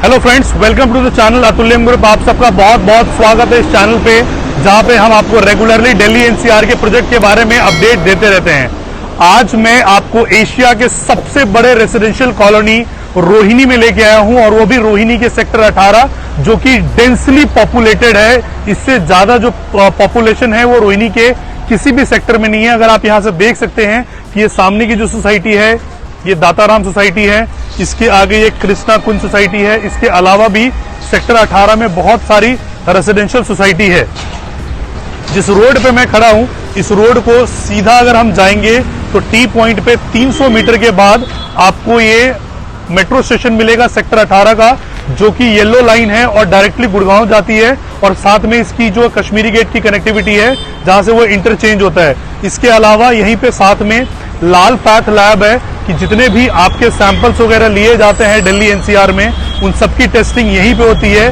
Hello friends, welcome to the channel Atulyam group. आप सबका बहुत बहुत स्वागत है इस चैनल पे, जहां पे हम आपको रेगुलरली दिल्ली एनसीआर के प्रोजेक्ट के बारे में अपडेट देते रहते हैं। आज मैं आपको एशिया के सबसे बड़े रेसिडेंशियल कॉलोनी रोहिणी में लेके आया हूं, और वो भी रोहिणी के सेक्टर 18, जो कि डेंसली पॉपुलेटेड है। इससे ज्यादा जो पॉपुलेशन है वो रोहिणी के किसी भी सेक्टर में नहीं है। अगर आप यहां से देख सकते हैं कि ये सामने की जो सोसाइटी है ये दाताराम सोसाइटी है, इसके आगे ये कृष्णा कुंज सोसाइटी है। इसके अलावा भी सेक्टर 18 में बहुत सारी रेसिडेंशियल सोसाइटी है। जिस रोड पे मैं खड़ा हूं, इस रोड को सीधा अगर हम जाएंगे तो टी पॉइंट पे 300 मीटर के बाद आपको ये मेट्रो स्टेशन मिलेगा सेक्टर 18 का, जो कि येलो लाइन है और डायरेक्टली गुड़गांव जाती है। और साथ में इसकी जो कश्मीरी गेट की कनेक्टिविटी है, जहां से वो इंटरचेंज होता है। इसके अलावा यहीं पे साथ में लाल पैथ लैब है कि जितने भी आपके सैंपल्स वगैरह लिए जाते हैं दिल्ली एनसीआर में, उन सबकी टेस्टिंग यहीं पे होती है।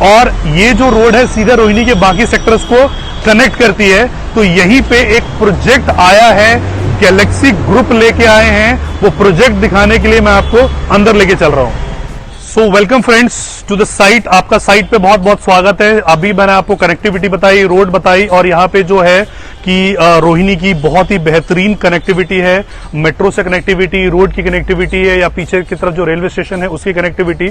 और ये जो रोड है सीधा रोहिणी के बाकी सेक्टर्स को कनेक्ट करती है। तो यहीं पे एक प्रोजेक्ट आया है, गैलेक्सी ग्रुप लेके आए हैं। वो प्रोजेक्ट दिखाने के लिए मैं आपको अंदर लेके चल रहा हूं। So welcome friends to the site. आपका साइट पे बहुत बहुत स्वागत है। अभी मैंने आपको कनेक्टिविटी बताई, रोड बताई, और यहाँ पे जो है कि रोहिणी की बहुत ही बेहतरीन कनेक्टिविटी है। मेट्रो से कनेक्टिविटी, रोड की कनेक्टिविटी है, या पीछे की तरफ जो रेलवे स्टेशन है उसकी कनेक्टिविटी।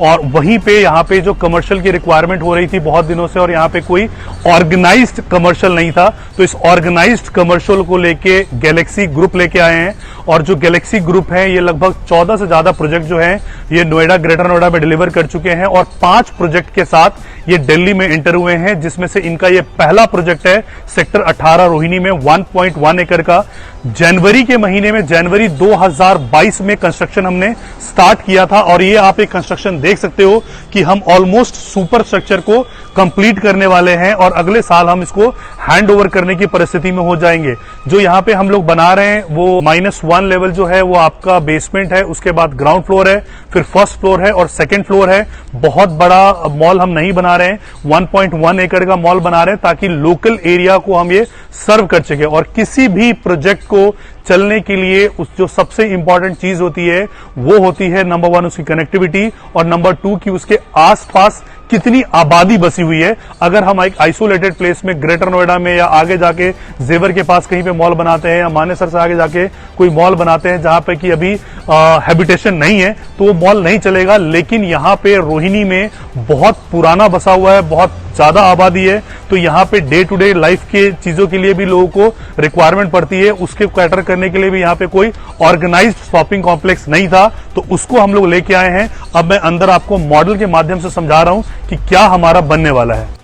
और वहीं पे यहाँ पे जो कमर्शियल की रिक्वायरमेंट हो रही थी बहुत दिनों से, और यहाँ पे कोई ऑर्गेनाइज्ड कमर्शियल नहीं था, तो इस ऑर्गेनाइज्ड कमर्शियल को लेके गैलेक्सी ग्रुप लेके आए हैं। और जो गैलेक्सी ग्रुप है ये लगभग 14 से ज्यादा प्रोजेक्ट जो है ये नोएडा, ग्रेटर नोएडा में डिलीवर कर चुके हैं, और 5 प्रोजेक्ट के साथ ये दिल्ली में एंटर हुए हैं, जिसमें से इनका ये पहला प्रोजेक्ट है सेक्टर 18 रोहिणी में 1.1 एकड़ का। जनवरी के महीने में, जनवरी 2022 में कंस्ट्रक्शन हमने स्टार्ट किया था, और ये आप एक कंस्ट्रक्शन देख सकते हो कि हम ऑलमोस्ट सुपर स्ट्रक्चर को कंप्लीट करने वाले हैं, और अगले साल हम इसको हैंड ओवर करने की परिस्थिति में हो जाएंगे। जो यहाँ पे हम लोग बना रहे हैं वो -1 लेवल जो है वो आपका बेसमेंट है, उसके बाद ग्राउंड फ्लोर है, फिर फर्स्ट फ्लोर है और सेकंड फ्लोर है। बहुत बड़ा मॉल हम नहीं बना रहे हैं, 1.1 एकड़ का मॉल बना रहे हैं, ताकि लोकल एरिया को हम ये सर्व कर सके। और किसी भी प्रोजेक्ट को चलने के लिए उस जो सबसे इंपॉर्टेंट चीज होती है वो होती है नंबर 1 उसकी कनेक्टिविटी, और नंबर 2 कि उसके आसपास कितनी आबादी बसी हुई है। अगर हम एक आइसोलेटेड प्लेस में ग्रेटर नोएडा में या आगे जाके जेवर के पास कहीं पे मॉल बनाते हैं, या मानेसर से आगे जाके कोई मॉल बनाते हैं जहां पे कि अभी हैबिटेशन नहीं है, तो वो मॉल नहीं चलेगा। लेकिन यहाँ पे रोहिणी में बहुत पुराना बसा हुआ है, बहुत ज्यादा आबादी है, तो यहाँ पे डे टू डे लाइफ के चीजों के लिए भी लोगों को रिक्वायरमेंट पड़ती है। उसके कैटर करने के लिए भी यहाँ पे कोई ऑर्गेनाइज्ड शॉपिंग कॉम्प्लेक्स नहीं था, तो उसको हम लोग लेके आए हैं। अब मैं अंदर आपको मॉडल के माध्यम से समझा रहा हूं कि क्या हमारा बनने वाला है।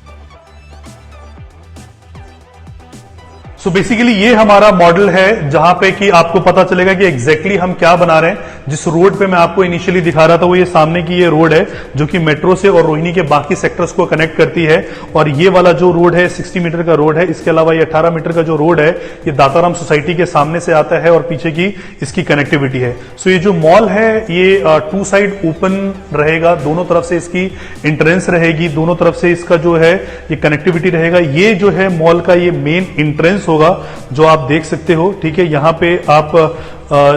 सो बेसिकली ये हमारा मॉडल है, जहां पे कि आपको पता चलेगा कि एग्जैक्टली हम क्या बना रहे हैं। जिस रोड पे मैं आपको इनिशियली दिखा रहा था वो ये सामने की ये रोड है, जो कि मेट्रो से और रोहिणी के बाकी सेक्टर्स को कनेक्ट करती है। और ये वाला जो रोड है 60 मीटर का रोड है। इसके अलावा ये 18 मीटर का जो रोड है ये दाताराम सोसाइटी के सामने से आता है, और पीछे की इसकी कनेक्टिविटी है। सो ये जो मॉल है ये 2 साइड ओपन रहेगा, दोनों तरफ से इसकी एंट्रेंस रहेगी, दोनों तरफ से इसका जो है ये कनेक्टिविटी रहेगा। ये जो है मॉल का ये मेन एंट्रेंस होगा, जो आप देख सकते हो। ठीक है, यहाँ पे आप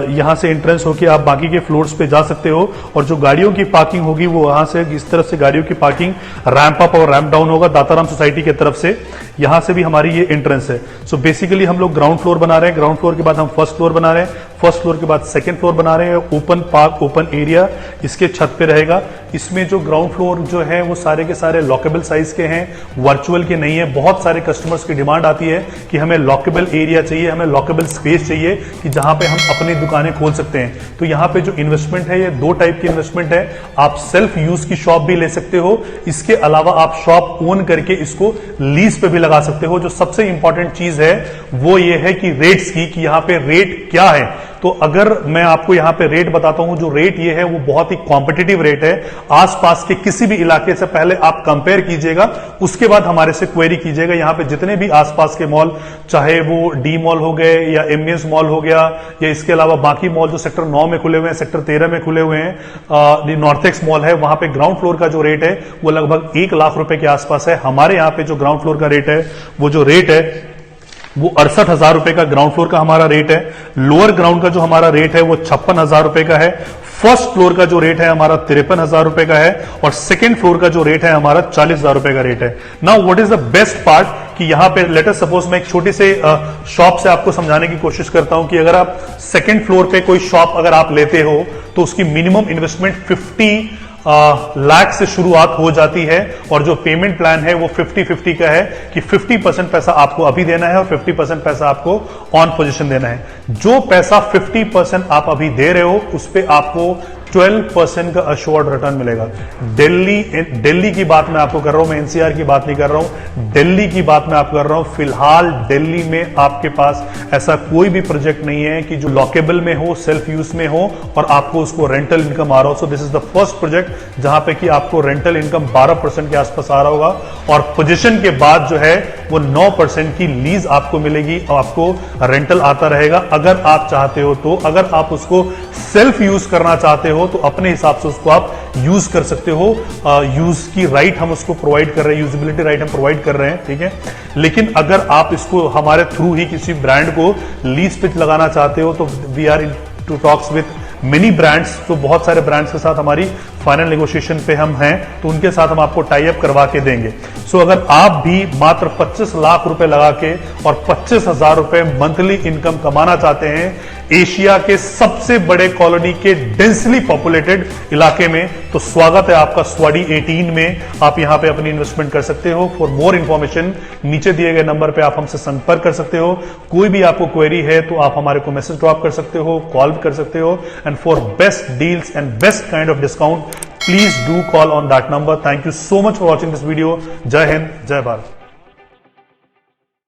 यहां से एंट्रेंस होके आप बाकी के फ्लोर्स पे जा सकते हो, और जो गाड़ियों की पार्किंग होगी वो वहां से इस तरफ से गाड़ियों की पार्किंग रैंप अप और रैंप डाउन होगा दाताराम सोसाइटी की तरफ से। यहां से भी हमारी ये एंट्रेंस है। सो बेसिकली हम लोग ग्राउंड फ्लोर बना रहे हैं, ग्राउंड फ्लोर के बाद हम फर्स्ट फ्लोर बना रहे हैं, फर्स्ट फ्लोर के बाद सेकंड फ्लोर बना रहे हैं। ओपन पार्क, ओपन एरिया इसके छत पे रहेगा। इसमें जो ग्राउंड फ्लोर जो है वो सारे के सारे लॉकेबल साइज के हैं, वर्चुअल के नहीं है। बहुत सारे कस्टमर्स की डिमांड आती है कि हमें लॉकेबल एरिया चाहिए, हमें लॉकेबल स्पेस चाहिए, कि जहां पे हम अपनी दुकानें खोल सकते हैं। तो यहां पे जो इन्वेस्टमेंट है ये 2 टाइप की इन्वेस्टमेंट है। आप सेल्फ यूज की शॉप भी ले सकते हो, इसके अलावा आप शॉप ओन करके इसको लीज पे भी लगा सकते हो। जो सबसे इंपॉर्टेंट चीज है वो ये है कि रेट्स की, कि यहां पे रेट क्या है। तो अगर मैं आपको यहां पे रेट बताता हूं, जो रेट ये है वो बहुत ही कॉम्पिटिटिव रेट है। आसपास के किसी भी इलाके से पहले आप कंपेयर कीजिएगा, उसके बाद हमारे से क्वेरी कीजिएगा। यहां पे जितने भी आसपास के मॉल, चाहे वो डी मॉल हो गए या एमएस मॉल हो गया, या इसके अलावा बाकी मॉल जो सेक्टर 9 में खुले हुए हैं, सेक्टर 13 में खुले हुए हैं, नॉर्थेक्स मॉल है, वहां पे ग्राउंड फ्लोर का जो रेट है वो लगभग 1 लाख रुपए के आसपास है। हमारे यहां पे जो ग्राउंड फ्लोर का रेट है वो जो रेट है वो 68,000 रुपए का ग्राउंड फ्लोर का हमारा रेट है। लोअर ग्राउंड का जो हमारा रेट है वो 56,000 रुपए का है। फर्स्ट फ्लोर का जो रेट है हमारा 53,000 रुपए का है और सेकंड फ्लोर का जो रेट है हमारा 40,000 रुपए का रेट है। Now what is the best part कि यहां पे लेट अस सपोज मैं एक छोटी से शॉप से आपको समझाने की कोशिश करता हूं कि अगर आप सेकंड फ्लोर पे कोई शॉप अगर आप लेते हो तो उसकी मिनिमम इन्वेस्टमेंट 50 लाख से शुरुआत हो जाती है और जो पेमेंट प्लान है वो 50-50 का है कि 50% पैसा आपको अभी देना है और 50% पैसा आपको ऑन पोजीशन देना है। जो पैसा 50% आप अभी दे रहे हो उस पे आपको 12% का अश्योर्ड रिटर्न मिलेगा। दिल्ली की बात मैं आपको कर रहा हूं, मैं एनसीआर की बात नहीं कर रहा हूं, दिल्ली की बात मैं आपको कर रहा हूं। फिलहाल दिल्ली में आपके पास ऐसा कोई भी प्रोजेक्ट नहीं है कि जो लॉकेबल में हो, सेल्फ यूज में हो और आपको उसको रेंटल इनकम आ रहा हो। So this is the first project जहां पे कि आपको रेंटल इनकम 12% के आसपास आ रहा होगा और पोजीशन के बाद जो है वो 9% की लीज आपको मिलेगी और आपको रेंटल आता रहेगा अगर आप चाहते हो तो। अगर आप उसको सेल्फ यूज करना चाहते हो तो अपने हिसाब से उसको आप यूज कर सकते हो। यूज की राइट हम उसको प्रोवाइड कर रहे हैं, यूजिबिलिटी राइट हम प्रोवाइड कर रहे हैं, ठीक है। लेकिन अगर आप इसको हमारे थ्रू ही किसी ब्रांड को लीज पे लगाना चाहते हो तो we are into talks with many brands. तो बहुत सारे ब्रांड्स के साथ हमारी फाइनल नेगोशिएशन पे हम हैं तो उनके साथ हम आपको टाई अप करवा के देंगे। सो अगर आप भी मात्र 25 लाख रुपए लगा के और 25,000 रुपए मंथली इनकम कमाना चाहते हैं एशिया के सबसे बड़े कॉलोनी के डेंसली पॉपुलेटेड इलाके में, तो स्वागत है आपका स्वाडी 18 में। आप यहां पे अपनी इन्वेस्टमेंट कर सकते हो। फॉर मोर इंफॉर्मेशन नीचे दिए गए नंबर पे आप हमसे संपर्क कर सकते हो। कोई भी आपको क्वेरी है तो आप हमारे को मैसेज ड्रॉप कर सकते हो, कॉल कर सकते हो। And for best deals and best kind of discount please do call on that number. Thank you so much for watching this video. Jai Hind, Jai Bharat.